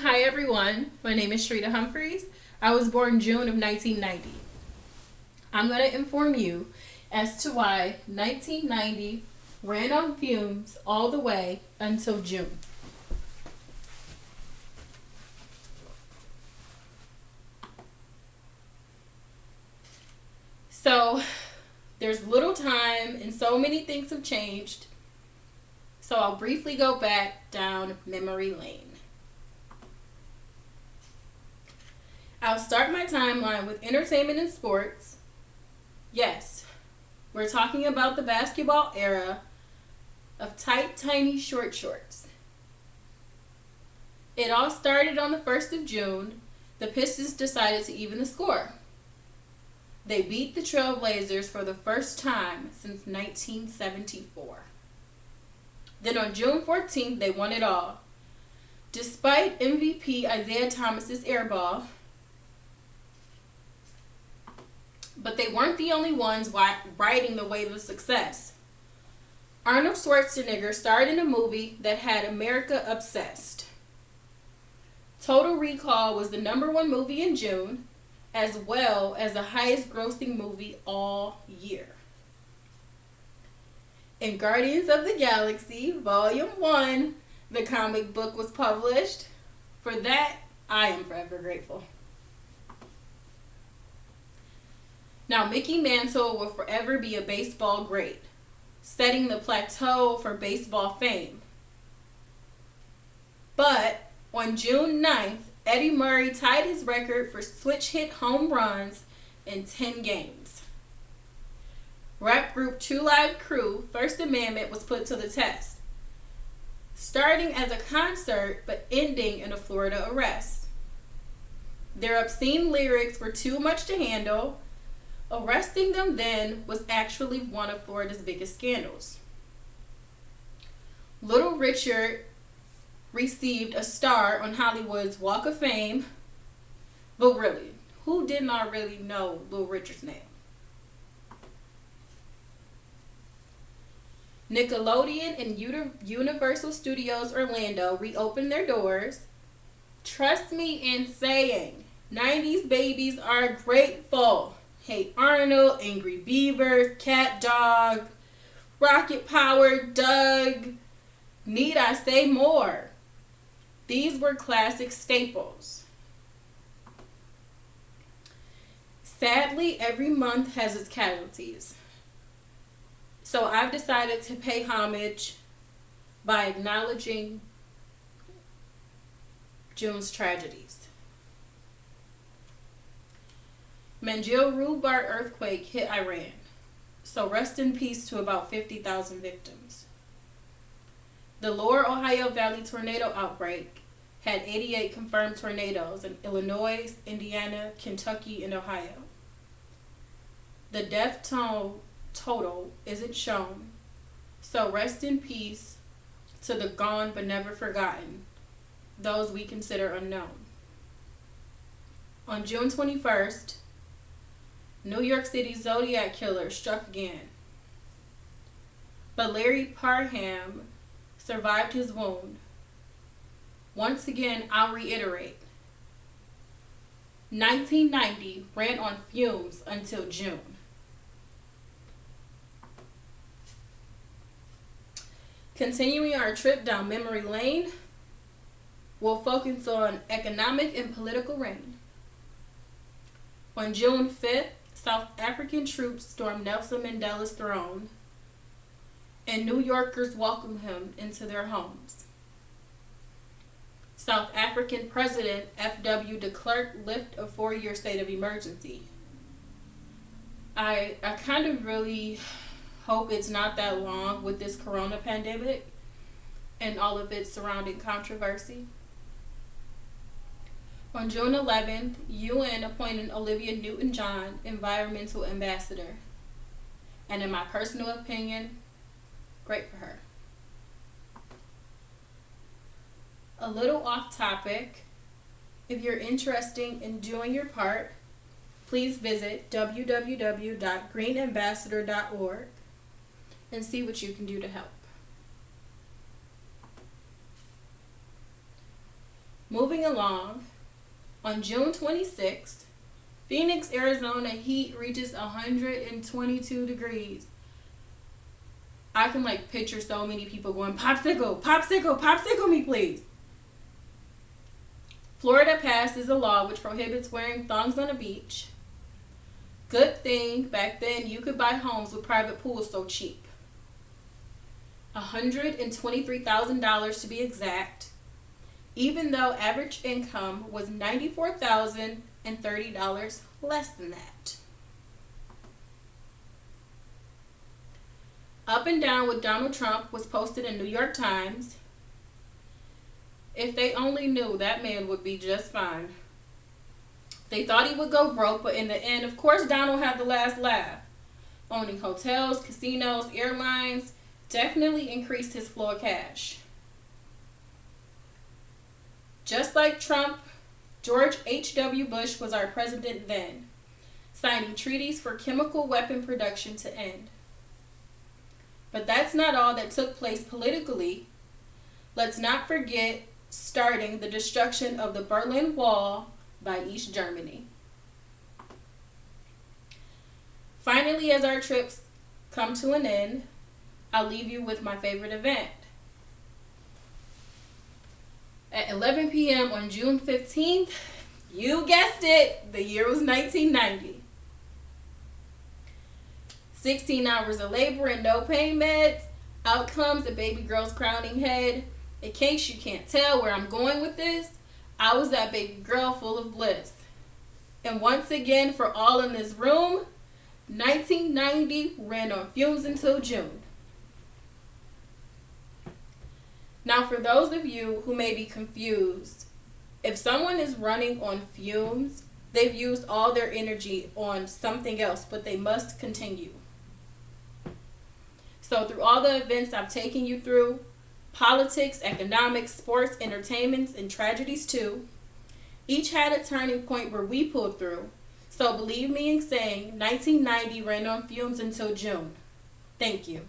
Hi everyone, my name is Shrita Humphreys. I was born June of 1990. I'm going to inform you as to why 1990 ran on fumes all the way until June. So, there's little time and so many things have changed. So I'll briefly go back down memory lane. I'll start my timeline with entertainment and sports. Yes, we're talking about the basketball era of tight, tiny short shorts. It all started on the 1st of June. The Pistons decided to even the score. They beat the Trailblazers for the first time since 1974. Then on June 14th, they won it all. Despite MVP Isaiah Thomas's airball, but they weren't the only ones riding the wave of success. Arnold Schwarzenegger starred in a movie that had America obsessed. Total Recall was the #1 movie in June, as well as the highest grossing movie all year. In Guardians of the Galaxy, Volume 1, the comic book was published. For that, I am forever grateful. Now, Mickey Mantle will forever be a baseball great, setting the plateau for baseball fame. But on June 9th, Eddie Murray tied his record for switch hit home runs in 10 games. Rap group Two Live Crew, First Amendment was put to the test, starting as a concert but ending in a Florida arrest. Their obscene lyrics were too much to handle. Arresting them then was actually one of Florida's biggest scandals. Little Richard received a star on Hollywood's Walk of Fame, but really, who did not really know Little Richard's name? Nickelodeon and Universal Studios Orlando reopened their doors. Trust me in saying, 90s babies are grateful. Hey Arnold, Angry Beaver, Cat Dog, Rocket Power, Doug. Need I say more? These were classic staples. Sadly, every month has its casualties. So I've decided to pay homage by acknowledging June's tragedies. Manjil-Rubar earthquake hit Iran, so rest in peace to about 50,000 victims. The Lower Ohio Valley tornado outbreak had 88 confirmed tornadoes in Illinois, Indiana, Kentucky, and Ohio. The death total isn't shown, so rest in peace to the gone but never forgotten, those we consider unknown. On June 21st, New York City Zodiac killer struck again. But Larry Parham survived his wound. Once again, I'll reiterate. 1990 ran on fumes until June. Continuing our trip down memory lane, we'll focus on economic and political reign. On June 5th, South African troops stormed Nelson Mandela's throne, and New Yorkers welcomed him into their homes. South African President F.W. de Klerk lifted a 4-year state of emergency. I kind of really hope it's not that long with this corona pandemic and all of its surrounding controversy. On June 11th, UN appointed Olivia Newton-John Environmental Ambassador. And in my personal opinion, great for her. A little off topic, if you're interested in doing your part, please visit www.greenambassador.org and see what you can do to help. Moving along, on June 26th, Phoenix, Arizona heat reaches 122 degrees. I can picture so many people going, popsicle, popsicle, popsicle me please. Florida passes a law which prohibits wearing thongs on a beach. Good thing back then you could buy homes with private pools so cheap. $123,000 to be exact, even though average income was $94,030 less than that. Up and Down with Donald Trump was posted in New York Times. If they only knew, that man would be just fine. They thought he would go broke, but in the end, of course, Donald had the last laugh. Owning hotels, casinos, airlines definitely increased his flow of cash. Just like Trump, George H.W. Bush was our president then, signing treaties for chemical weapon production to end. But that's not all that took place politically. Let's not forget starting the destruction of the Berlin Wall by East Germany. Finally, as our trips come to an end, I'll leave you with my favorite event. At 11 p.m. on June 15th, you guessed it, the year was 1990. 16 hours of labor and no pain meds. Out comes the baby girl's crowning head. In case you can't tell where I'm going with this, I was that baby girl full of bliss. And once again, for all in this room, 1990 ran on fumes until June. Now, for those of you who may be confused, if someone is running on fumes, they've used all their energy on something else, but they must continue. So through all the events I've taken you through, politics, economics, sports, entertainments, and tragedies too, each had a turning point where we pulled through. So believe me in saying 1990 ran on fumes until June. Thank you.